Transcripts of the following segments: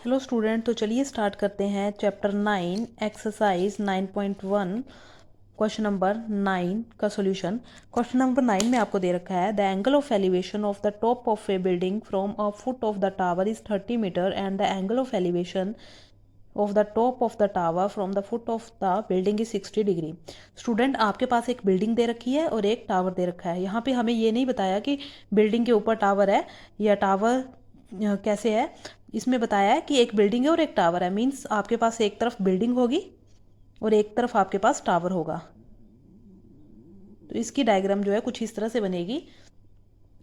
Hello student, तो चलिए start करते हैं चैप्टर 9 एक्सरसाइज 9.1 क्वेश्चन नंबर 9 का सॉल्यूशन। क्वेश्चन नंबर 9 में आपको दे रखा है the angle of elevation of the top of a building from a foot of the tower is 30 metre and the angle of elevation of the top of the tower from the foot of the building is 60 degree. Student, आपके पास एक building दे रखी है और एक tower दे रखा है। यहाँ पे हमें ये नहीं बताया कि बिल्डिंग के ऊपर टावर है या टावर कैसे है। इसमें बताया है कि एक बिल्डिंग है और एक टावर है। मीन्स आपके पास एक तरफ बिल्डिंग होगी और एक तरफ आपके पास टावर होगा। तो इसकी डायग्राम जो है कुछ इस तरह से बनेगी।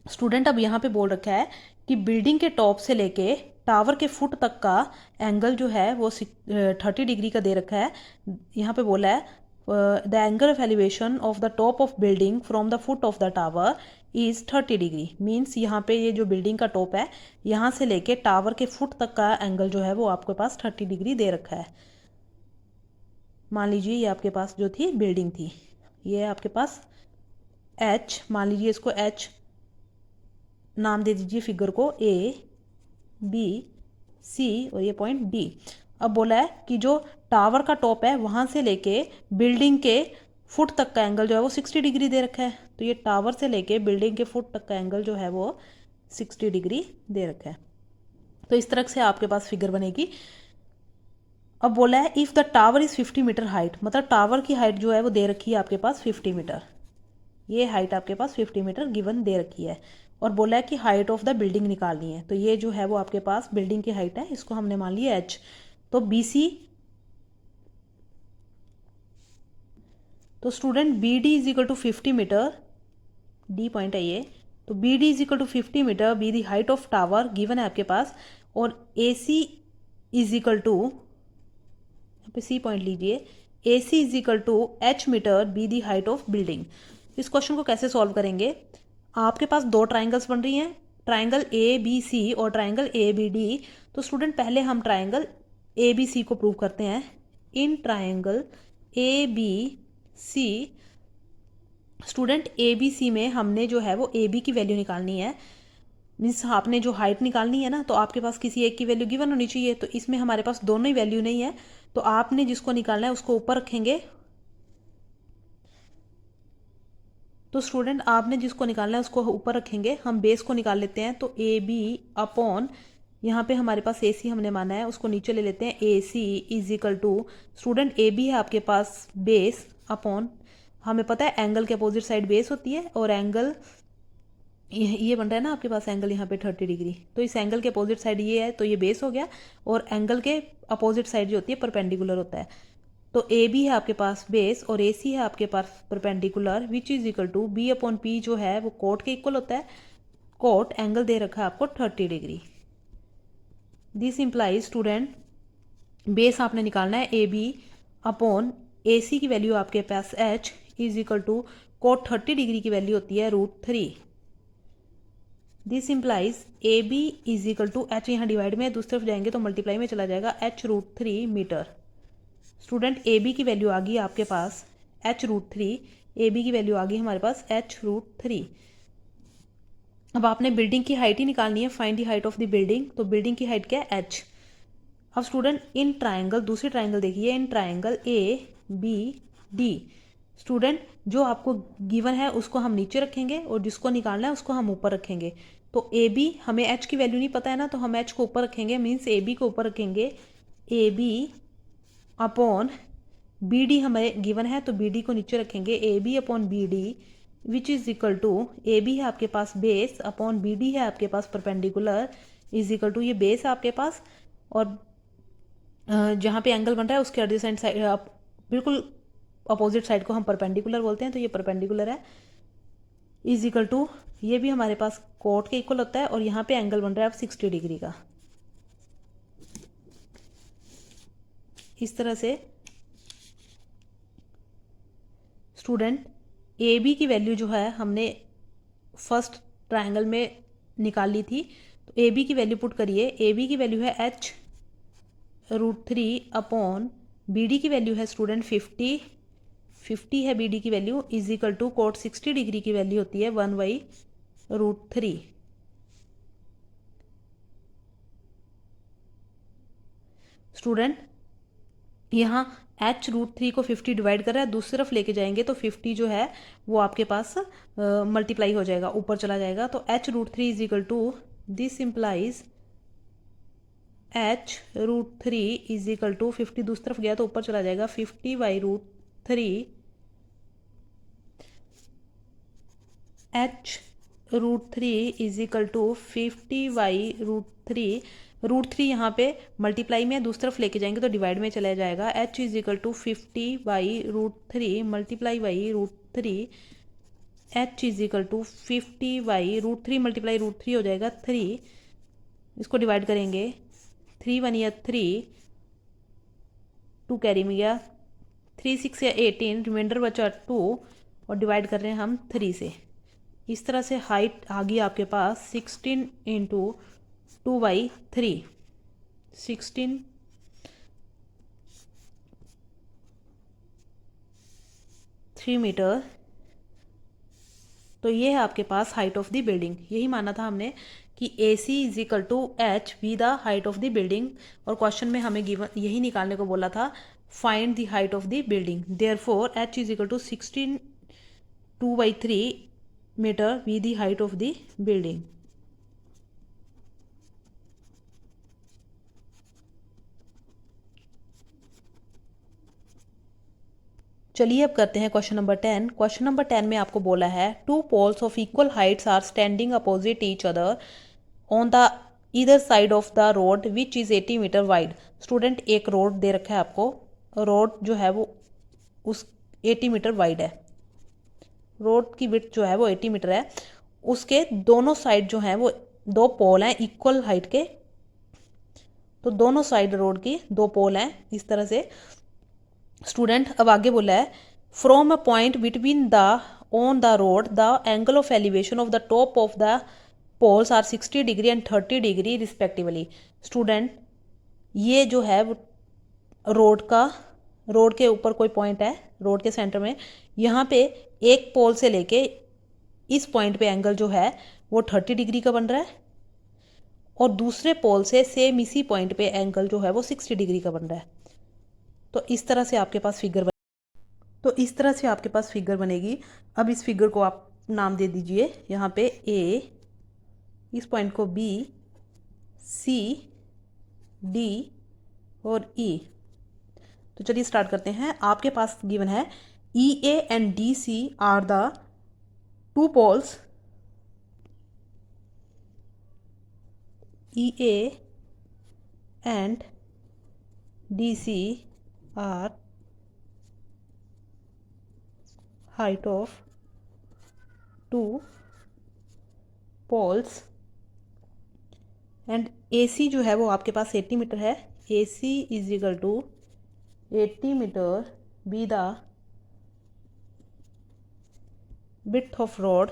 स्टूडेंट, अब यहाँ पे बोल रखा है कि बिल्डिंग के टॉप से लेके टावर के फुट तक का एंगल जो है वो 30 डिग्री का दे रखा है। यहाँ पे बोला है the angle of elevation of the top of building from the foot of the tower is 30 degree. Means यहाँ पे ये जो बिल्डिंग का टॉप है यहाँ से लेके टावर के फुट तक का एंगल जो है वो आपके पास 30 डिग्री दे रखा है। मान लीजिए ये आपके पास जो थी बिल्डिंग थी, ये आपके पास एच, मान लीजिए इसको एच नाम दे दीजिए फिगर को, ए बी सी और ये पॉइंट डी। अब बोला है कि जो टावर का टॉप है वहां से लेके बिल्डिंग के फुट तक का एंगल जो है वो 60 डिग्री दे रखा है। तो ये टावर से लेके बिल्डिंग के फुट तक का एंगल जो है वो 60 डिग्री दे रखा है। तो इस तरह से आपके पास फिगर बनेगी। अब बोला है if the tower is 50 metre height, मतलब टावर की हाइट जो है वो दे रखी है आपके पास 50 मीटर। ये हाइट आपके पास 50 मीटर गिवन दे रखी है और बोला है कि हाइट ऑफ द बिल्डिंग निकालनी है। तो ये जो है वो आपके पास बिल्डिंग की हाइट है, इसको हमने मान लिया एच। तो बी सी, तो student B D is equal to 50 metre, D point है ये। तो B D is equal to 50 metre, be the height of tower given है आपके पास। और A C is equal to, यहाँ पे सी पॉइंट लीजिए, A C is equal to H metre, be the height of building. इस question को कैसे सॉल्व करेंगे? आपके पास दो ट्राइंगल्स बन रही हैं, ट्राइंगल ए बी सी और ट्राइंगल ए बी डी। तो स्टूडेंट पहले हम ट्राइंगल ए बी सी को प्रूव करते हैं। In triangle A B C, student A B C में हमने जो है वो ए बी की वैल्यू निकालनी है। मीन्स आपने जो हाइट निकालनी है ना, तो आपके पास किसी एक की वैल्यू गिवन होनी चाहिए। तो इसमें हमारे पास दोनों ही वैल्यू नहीं है, तो आपने जिसको निकालना है उसको ऊपर रखेंगे। तो स्टूडेंट आपने जिसको निकालना है उसको ऊपर रखेंगे। हम बेस को निकाल लेते हैं। तो ए बी अपॉन, यहाँ पे हमारे पास ए सी हमने माना है, उसको नीचे ले लेते हैं। A C is equal to, student A B है आपके पास बेस अपॉन, हमें पता है एंगल के अपोजिट साइड बेस होती है और एंगल ये बन रहा है ना आपके पास एंगल यहाँ पे 30 डिग्री। तो इस एंगल के अपोजिट साइड ये है तो ये बेस हो गया, और एंगल के अपोजिट साइड जो होती है परपेंडिकुलर होता है। तो ए बी है आपके पास बेस और ए सी है आपके पास perpendicular, which is equal to B upon P जो है वो कोट के इक्वल होता है। कोट एंगल दे रखा है आपको 30 degree. This implies student, base आपने निकालना है ए बी अपॉन ए सी की वैल्यू आपके पास H is equal to cot 30 degree की वैल्यू होती है √3। This implies A B is equal to H, यहाँ डिवाइड में दूसरी तरफ जाएंगे तो मल्टीप्लाई में चला जाएगा, H √3 metre. Student A B की वैल्यू आ गई आपके पास एच √3, ए बी की वैल्यू आ गई हमारे पास एच √3। अब आपने बिल्डिंग की हाइट ही निकालनी है, find the height of the building. तो बिल्डिंग की हाइट क्या है? एच। अब स्टूडेंट इन ट्राइंगल, दूसरी ट्राइंगल देखिए, in triangle A B D, student जो आपको गिवन है उसको हम नीचे रखेंगे और जिसको निकालना है उसको हम ऊपर रखेंगे। तो ए बी, हमें एच की वैल्यू नहीं पता है ना, तो हम एच को ऊपर रखेंगे, मीन्स ए बी को ऊपर रखेंगे। A B upon B D हमें गिवन है तो बी डी को नीचे रखेंगे, A B upon B D which is equal to, A B है आपके पास बेस अपॉन बी डी है आपके पास परपेंडिकुलर इज इक्वल टू, ये बेस है आपके पास और जहाँ पे एंगल बन रहा है उसके एडजेसेंट साइड बिल्कुल अपोजिट साइड को हम परपेंडिकुलर बोलते हैं, तो ये परपेंडिकुलर है इज इक्वल टू, ये भी हमारे पास कोट के इक्वल होता है और यहाँ पे एंगल बन रहा है 60 डिग्री का। इस तरह से स्टूडेंट ए बी की वैल्यू जो है हमने फर्स्ट ट्राइंगल में निकाल ली थी। तो ए बी की वैल्यू पुट करिए, ए बी की वैल्यू है एच √3 अपॉन बी डी की वैल्यू है स्टूडेंट 50 है बी डी की value is equal to cot 60 degree की वैल्यू होती है 1/√3। स्टूडेंट यहाँ h√3 को 50 डिवाइड कर रहा है, दूसरी तरफ लेके जाएंगे तो 50 जो है वो आपके पास मल्टीप्लाई हो जाएगा, ऊपर चला जाएगा। तो h√3 is equal to, this implies h√3 is equal to 50 दूसरी तरफ गया तो ऊपर चला जाएगा, 50/√3 h√3 इज इक्वल टू 50/√3। √3 यहाँ पे मल्टीप्लाई में, दूसरी तरफ लेके जाएंगे तो डिवाइड में चला जाएगा। h is equal to 50/√3 multiply by √3, h is equal to 50/√3 multiply √3 हो जाएगा 3, इसको डिवाइड करेंगे, 3 1 या 3, 2 कैरी में गया, 3 6 या 18, रिमाइंडर बचा 2 और डिवाइड कर रहे हैं हम 3 से। इस तरह से हाइट आ गई आपके पास 16 इंटू 2/3, 16 3 मीटर। तो ये है आपके पास हाइट ऑफ द बिल्डिंग। यही माना था हमने कि AC is equal to H be the height of the building, और क्वेश्चन में हमें गिवन यही निकालने को बोला था, find the height of the building. Therefore H is equal to 16 2/3 metre be the height of the building. चलिए अब करते हैं क्वेश्चन नंबर 10। क्वेश्चन नंबर 10 में आपको बोला है, 2 poles of equal heights are standing opposite each other on the either side of the road which is 80 metre wide. Student एक road दे रखा है आपको, रोड जो है वो उस 80 मीटर वाइड है, रोड की विड्थ जो है वो 80 मीटर है, उसके दोनों साइड जो हैं वो 2 पोल हैं इक्वल हाइट के। तो दोनों साइड रोड की 2 पोल हैं इस तरह से। स्टूडेंट अब आगे बोला है, from a point between the on the road the angle of elevation of the top of the poles are 60 degree and 30 degree respectively. Student ये जो है वो रोड के ऊपर कोई पॉइंट है, रोड के सेंटर में, यहाँ पे एक पोल से लेके इस पॉइंट पे एंगल जो है वो 30 डिग्री का बन रहा है, और दूसरे पोल से सेम इसी पॉइंट पे एंगल जो है वो 60 डिग्री का बन रहा है। तो इस तरह से आपके पास फिगर बनेगी। अब इस फिगर को आप नाम दे दीजिए, यहाँ पे A, इस पॉइंट को B, C, D और E। तो चलिए स्टार्ट करते हैं। आपके पास गिवन है EA and DC are the 2 poles, EA and DC are height of 2 poles and AC जो है वो आपके पास 80 मीटर है। AC is equal to 80 metre be the width of road।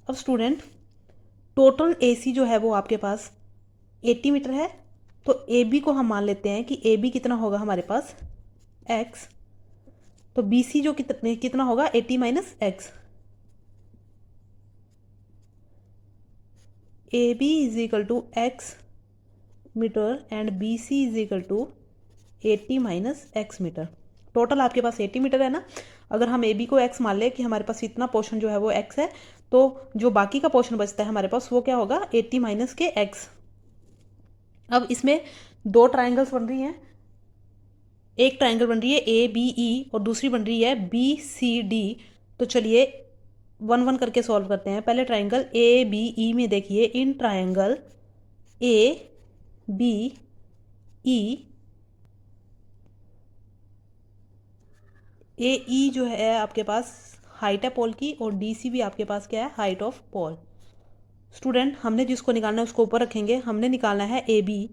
अब स्टूडेंट टोटल AC जो है वो आपके पास 80 मीटर है, तो AB को हम मान लेते हैं कि AB कितना होगा हमारे पास x, तो BC जो कितना होगा 80 minus x। AB is equal to x metre and BC is equal to 80 minus x metre. Total आपके पास 80 मीटर है ना। अगर हम AB को x मान ले कि हमारे पास इतना पोर्शन जो है वो x है, तो जो बाकी का पोर्शन बचता है हमारे पास वो क्या होगा 80 माइनस के x। अब इसमें 2 ट्राइंगल्स बन रही हैं, एक ट्राइंगल बन रही है ABE और दूसरी बन रही है BCD। तो चलिए 1 1 करके सॉल्व करते हैं। पहले ट्राइंगल ABE में देखिए, इन ट्राइंगल ABE AE जो है आपके पास हाइट है पोल की, और DC भी आपके पास क्या है, हाइट ऑफ पोल। स्टूडेंट हमने जिसको निकालना है उसको ऊपर रखेंगे, हमने निकालना है AB,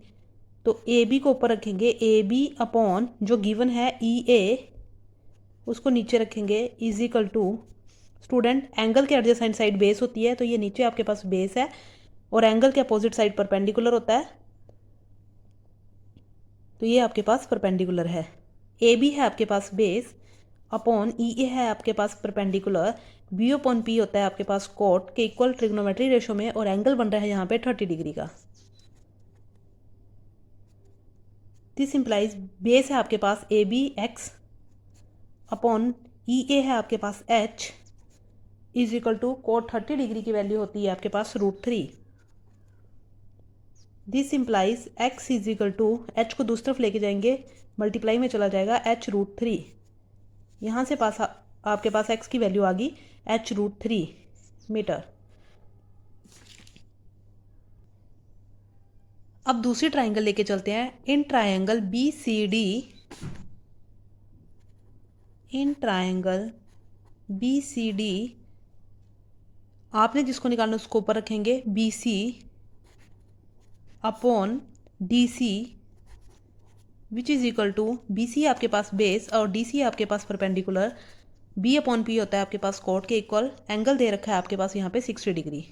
तो AB को ऊपर रखेंगे, AB अपॉन जो गिवन है EA उसको नीचे रखेंगे, is equal to, student angle के एडजेसेंट साइड बेस होती है, तो ये नीचे आपके पास बेस है और एंगल के अपोजिट साइड परपेंडिकुलर होता है, तो ये आपके पास परपेंडिकुलर है। AB है आपके पास बेस अपॉन EA है आपके पास परपेंडिकुलर, B अपॉन P होता है आपके पास कोट के इक्वल ट्रिग्नोमेट्री रेशो में, और एंगल बन रहा है यहाँ पे 30 डिग्री का। दिस इम्प्लाइज बेस है आपके पास A B X upon E A है आपके पास H is equal to cot 30 degree की वैल्यू होती है आपके पास √3। This implies X is equal to H को दूसरी तरफ लेके जाएंगे मल्टीप्लाई में चला जाएगा एच √3। यहाँ से पास आपके पास एक्स की वैल्यू आ गई एच √3 मीटर। अब दूसरी ट्राइंगल लेके चलते हैं। In triangle B C D आपने जिसको निकालना उसको ऊपर रखेंगे B C upon D C which is equal to B C आपके पास बेस और डी सी आपके पास परपेंडिकुलर। बी अपॉन पी होता है आपके पास कोट के इक्वल। एंगल दे रखा है आपके पास यहाँ पे 60 डिग्री।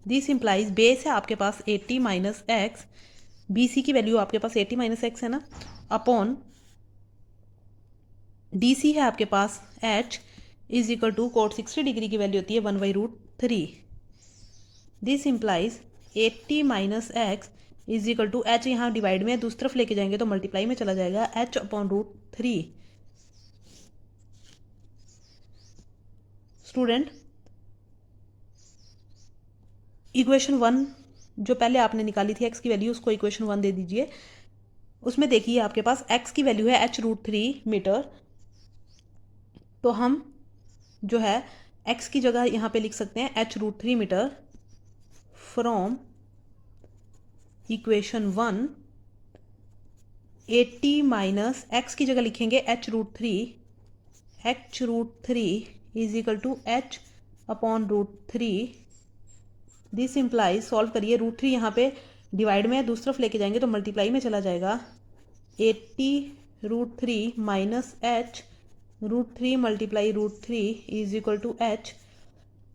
दिस इम्प्लाइज बेस है आपके पास 80 माइनस एक्स, बी सी की वैल्यू आपके पास 80 माइनस एक्स है ना, अपॉन डी सी है आपके पास H is equal to cot 60 degree की वैल्यू होती है 1/√3। This implies 80 minus X is equal to H यहाँ डिवाइड में दूसरी तरफ लेके जाएंगे तो मल्टीप्लाई में चला जाएगा एच अपॉन √3। स्टूडेंट इक्वेशन 1 जो पहले आपने निकाली थी एक्स की वैल्यू उसको इक्वेशन 1 दे दीजिए। उसमें देखिए आपके पास एक्स की वैल्यू है एच √3 मीटर। तो हम जो है एक्स की जगह यहाँ पे लिख सकते हैं H √3 metre from equation 1। 80 minus X की जगह लिखेंगे H √3 is equal to H upon √3। This implies solve करिए √3 यहाँ पे डिवाइड में दूसरी तरफ लेके जाएंगे तो मल्टीप्लाई में चला जाएगा 80 √3 minus H √3 multiply √3 is equal to H.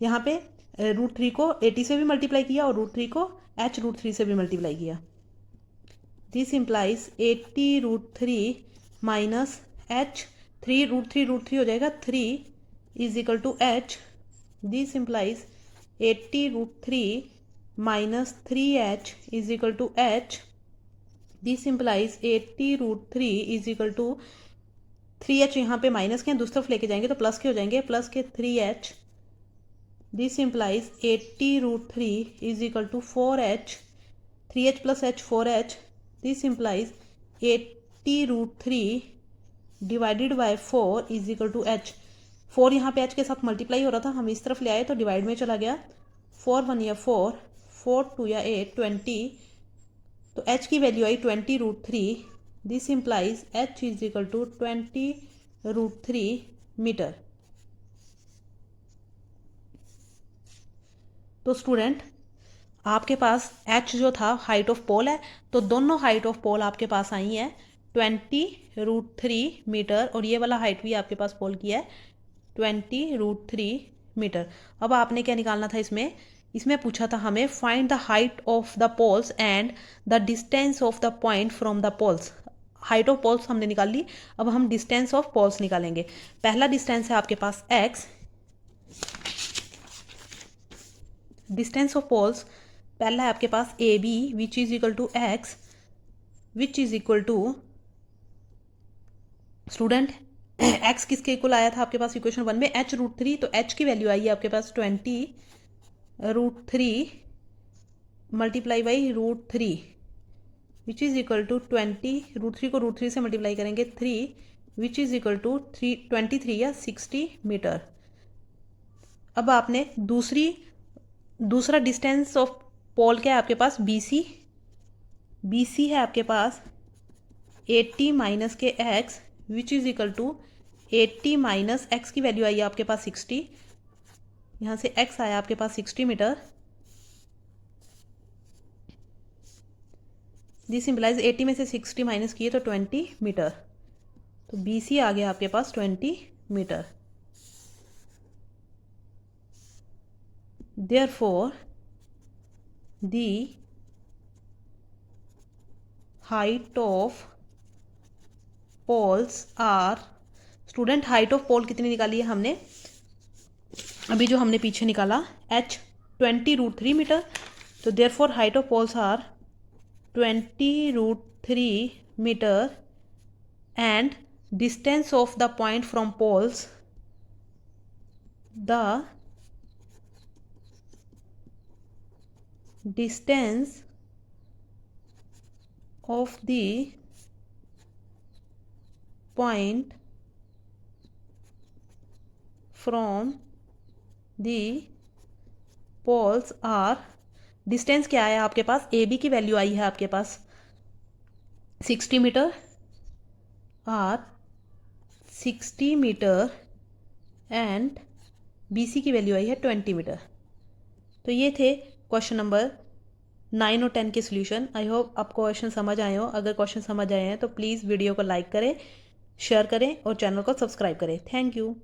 यहाँ पे √3 को 80 से भी मल्टीप्लाई किया और √3 को एच √3 से भी मल्टीप्लाई किया। दिस इम्प्लाइज 80 √3 माइनस एच 3 √3 हो जाएगा 3 is equal to H. This implies 80 √3 minus 3h is equal to H. This implies 80 √3 is equal to 3h यहाँ पे माइनस के दूसरी तरफ लेके जाएंगे तो प्लस के हो जाएंगे प्लस के 3h। This implies 80 √3 is equal to 4h 3h plus h 4h। This implies 80 √3 divided by 4 is equal to h। 4 यहाँ पे h के साथ मल्टीप्लाई हो रहा था हम इस तरफ ले आए तो डिवाइड में चला गया। 4 1 या 4 4 2 या 8 20 तो h की वैल्यू आई 20 √3। This implies h is equal to 20 √3 metre. तो स्टूडेंट आपके पास h जो था हाइट ऑफ पोल है तो दोनों हाइट ऑफ पोल आपके पास आई है 20 √3 मीटर और ये वाला हाइट भी आपके पास पोल की है 20 √3 मीटर। अब आपने क्या निकालना था इसमें पूछा था हमें find the height of the poles and the distance of the point from the poles. Height of poles हमने निकाल ली, अब हम डिस्टेंस ऑफ पोल्स निकालेंगे। पहला डिस्टेंस है आपके पास x। डिस्टेंस ऑफ पोल्स पहला है आपके पास A B which is equal to x which is equal to student x किसके इक्वल आया था आपके पास इक्वेशन 1 में h √3 तो h की वैल्यू आई है आपके पास 20 √3 multiply by √3 which is equal to 20 √3 को √3 से मल्टीप्लाई करेंगे 3 विच इज इक्वल टू 23 या 60 मीटर। अब आपने दूसरा डिस्टेंस ऑफ पोल क्या है आपके पास बी सी है आपके पास 80 माइनस के x which is equal to 80 minus x की वैल्यू आई है आपके पास 60। यहाँ से x आया आपके पास 60 मीटर। दिस इम्प्लाइज 80 में से 60 माइनस किए तो 20 मीटर। तो बी सी आ गया आपके पास 20 metre. Therefore the height of poles are student height of pole कितनी निकाली है हमने अभी जो हमने पीछे निकाला h 20 √3 मीटर। तो therefore height of poles are 20√3 metre and distance of the point from poles, the distance of the point from the poles are, distance क्या है आपके पास, ए बी की वैल्यू आई है आपके पास 60 मीटर और 60 मीटर एंड बी सी की वैल्यू आई है 20 मीटर। तो ये थे क्वेश्चन नंबर 9 और 10 के सोल्यूशन। आई होप आपको क्वेश्चन समझ आए हो। अगर क्वेश्चन समझ आए हैं तो प्लीज़ वीडियो को लाइक करें, शेयर करें और चैनल को सब्सक्राइब करें। Thank you.